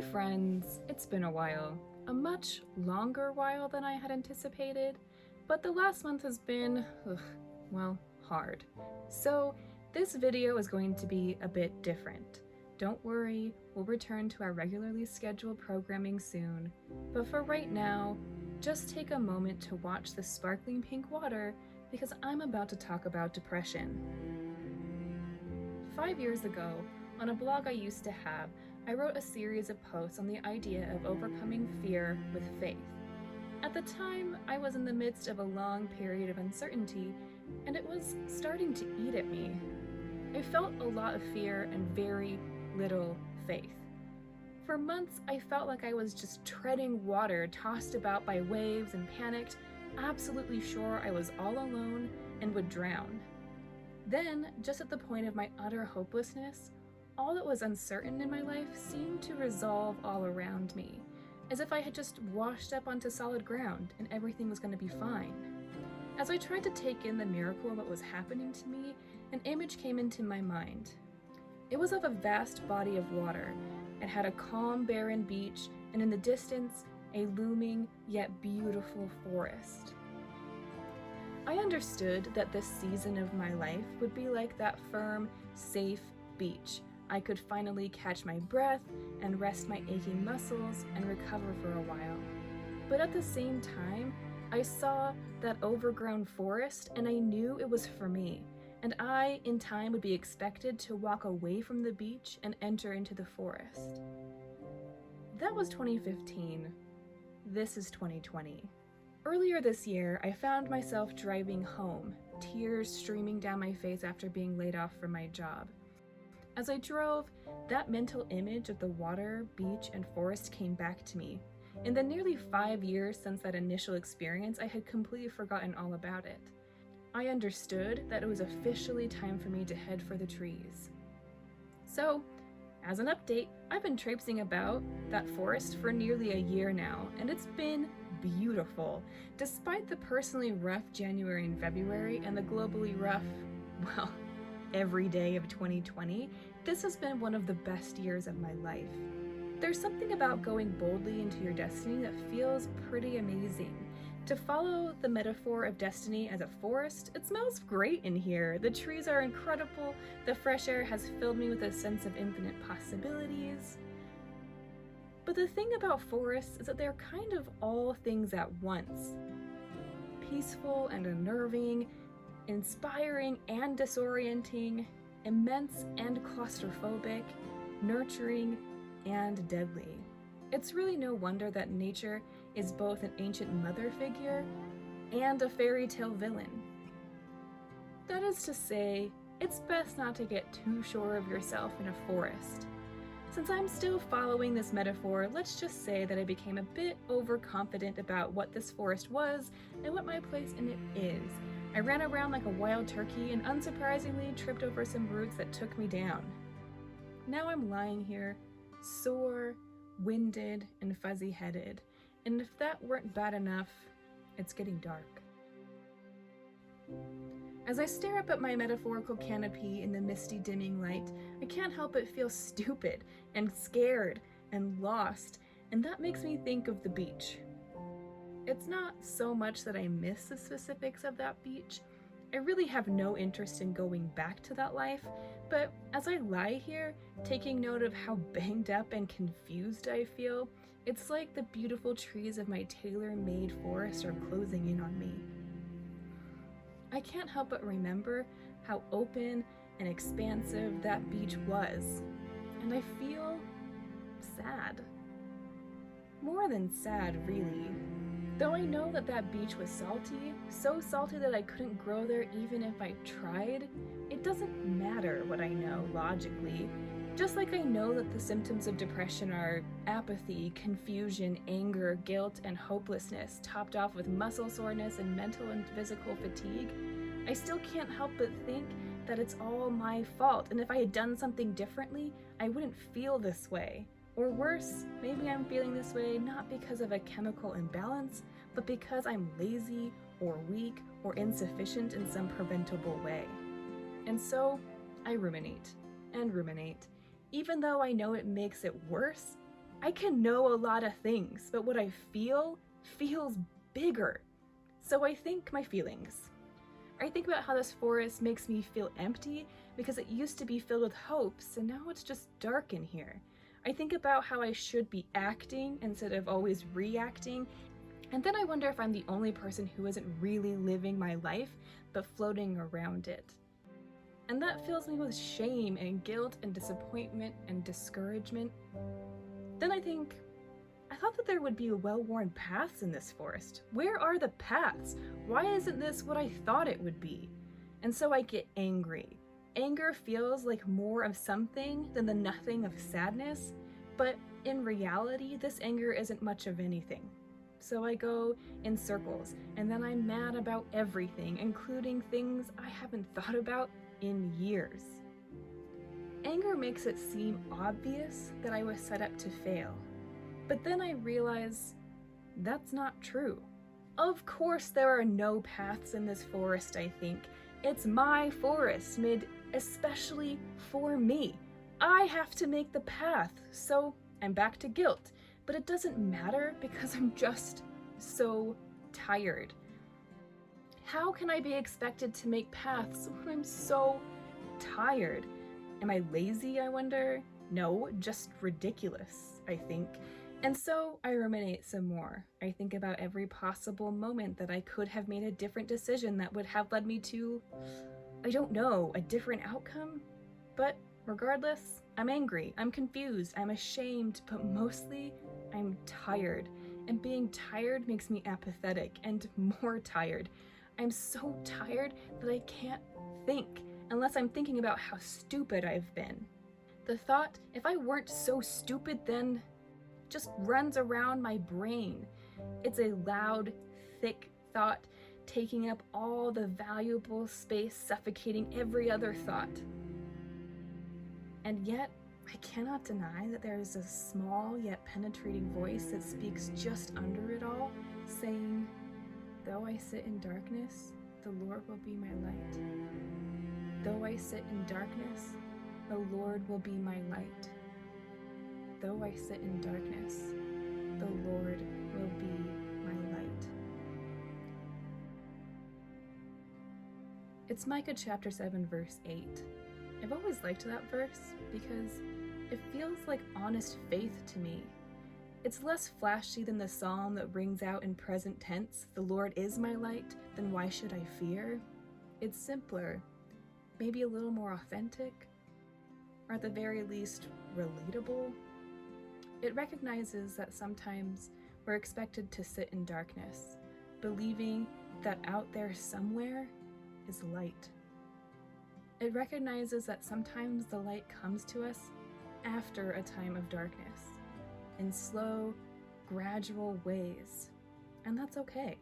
Hey friends, it's been a while. A much longer while than I had anticipated, but the last month has been, well, hard. So this video is going to be a bit different. Don't worry, we'll return to our regularly scheduled programming soon, but for right now, just take a moment to watch the sparkling pink water because I'm about to talk about depression. 5 years ago, on a blog I used to have, I wrote a series of posts on the idea of overcoming fear with faith. At the time, I was in the midst of a long period of uncertainty, and it was starting to eat at me. I felt a lot of fear and very little faith. For months, I felt like I was just treading water, tossed about by waves and panicked, absolutely sure I was all alone and would drown. Then, just at the point of my utter hopelessness, all that was uncertain in my life seemed to resolve all around me, as if I had just washed up onto solid ground and everything was going to be fine. As I tried to take in the miracle that was happening to me, an image came into my mind. It was of a vast body of water. It had a calm, barren beach, and in the distance, a looming yet beautiful forest. I understood that this season of my life would be like that firm, safe beach. I could finally catch my breath and rest my aching muscles and recover for a while. But at the same time, I saw that overgrown forest and I knew it was for me. And I, in time, would be expected to walk away from the beach and enter into the forest. That was 2015. This is 2020. Earlier this year, I found myself driving home, tears streaming down my face after being laid off from my job. As I drove, that mental image of the water, beach, and forest came back to me. In the nearly 5 years since that initial experience, I had completely forgotten all about it. I understood that it was officially time for me to head for the trees. So, as an update, I've been traipsing about that forest for nearly a year now, and it's been beautiful. Despite the personally rough January and February and the globally rough, well, every day of 2020, this has been one of the best years of my life. There's something about going boldly into your destiny that feels pretty amazing. To follow the metaphor of destiny as a forest, it smells great in here. The trees are incredible, the fresh air has filled me with a sense of infinite possibilities. But the thing about forests is that they're kind of all things at once. Peaceful and unnerving, inspiring and disorienting, immense and claustrophobic, nurturing and deadly. It's really no wonder that nature is both an ancient mother figure and a fairy tale villain. That is to say, it's best not to get too sure of yourself in a forest. Since I'm still following this metaphor, let's just say that I became a bit overconfident about what this forest was and what my place in it is. I ran around like a wild turkey and unsurprisingly tripped over some roots that took me down. Now I'm lying here, sore, winded, and fuzzy-headed, and if that weren't bad enough, it's getting dark. As I stare up at my metaphorical canopy in the misty dimming light, I can't help but feel stupid and scared and lost, and that makes me think of the beach. It's not so much that I miss the specifics of that beach. I really have no interest in going back to that life, but as I lie here, taking note of how banged up and confused I feel, it's like the beautiful trees of my tailor-made forest are closing in on me. I can't help but remember how open and expansive that beach was, and I feel sad. More than sad, really. Though I know that that beach was salty, so salty that I couldn't grow there even if I tried, it doesn't matter what I know logically. Just like I know that the symptoms of depression are apathy, confusion, anger, guilt, and hopelessness, topped off with muscle soreness and mental and physical fatigue, I still can't help but think that it's all my fault, and if I had done something differently, I wouldn't feel this way. Or worse, maybe I'm feeling this way not because of a chemical imbalance, but because I'm lazy or weak or insufficient in some preventable way. And so, I ruminate and ruminate. Even though I know it makes it worse, I can know a lot of things, but what I feel feels bigger. So I think my feelings. I think about how this forest makes me feel empty because it used to be filled with hopes and now it's just dark in here. I think about how I should be acting instead of always reacting, and then I wonder if I'm the only person who isn't really living my life but floating around it. And that fills me with shame and guilt and disappointment and discouragement. Then I think, I thought that there would be well-worn paths in this forest. Where are the paths? Why isn't this what I thought it would be? And so I get angry. Anger feels like more of something than the nothing of sadness, but in reality, this anger isn't much of anything. So I go in circles, and then I'm mad about everything, including things I haven't thought about in years. Anger makes it seem obvious that I was set up to fail. But then I realize that's not true. Of course there are no paths in this forest, I think. It's my forest, made especially for me. I have to make the path, so I'm back to guilt. But it doesn't matter because I'm just so tired. How can I be expected to make paths when I'm so tired? Am I lazy, I wonder? No, just ridiculous, I think. And so I ruminate some more. I think about every possible moment that I could have made a different decision that would have led me to, I don't know, a different outcome? But regardless, I'm angry, I'm confused, I'm ashamed, but mostly I'm tired. And being tired makes me apathetic and more tired. I'm so tired that I can't think unless I'm thinking about how stupid I've been. The thought, if I weren't so stupid then, just runs around my brain. It's a loud, thick thought, taking up all the valuable space, suffocating every other thought. And yet, I cannot deny that there is a small yet penetrating voice that speaks just under it all, saying, "Though I sit in darkness, the Lord will be my light. Though I sit in darkness, the Lord will be my light. Though I sit in darkness, the Lord will be my light." It's Micah chapter 7, verse 8. I've always liked that verse because it feels like honest faith to me. It's less flashy than the psalm that rings out in present tense, "The Lord is my light, then why should I fear?" It's simpler, maybe a little more authentic, or at the very least, relatable. It recognizes that sometimes we're expected to sit in darkness, believing that out there somewhere is light. It recognizes that sometimes the light comes to us after a time of darkness, in slow, gradual ways, and that's okay.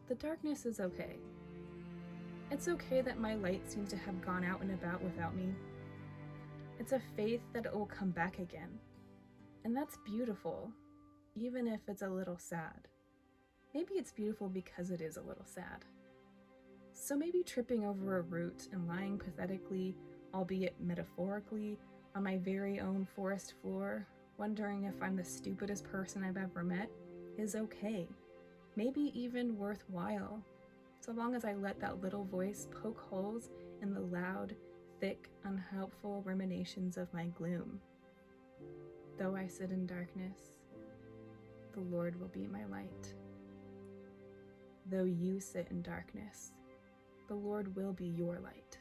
The darkness is okay. It's okay that my light seems to have gone out and about without me. It's a faith that it will come back again. And that's beautiful, even if it's a little sad. Maybe it's beautiful because it is a little sad. So maybe tripping over a root and lying pathetically, albeit metaphorically, on my very own forest floor, wondering if I'm the stupidest person I've ever met, is okay. Maybe even worthwhile, so long as I let that little voice poke holes in the loud, thick, unhelpful ruminations of my gloom. Though I sit in darkness, the Lord will be my light. Though you sit in darkness, the Lord will be your light.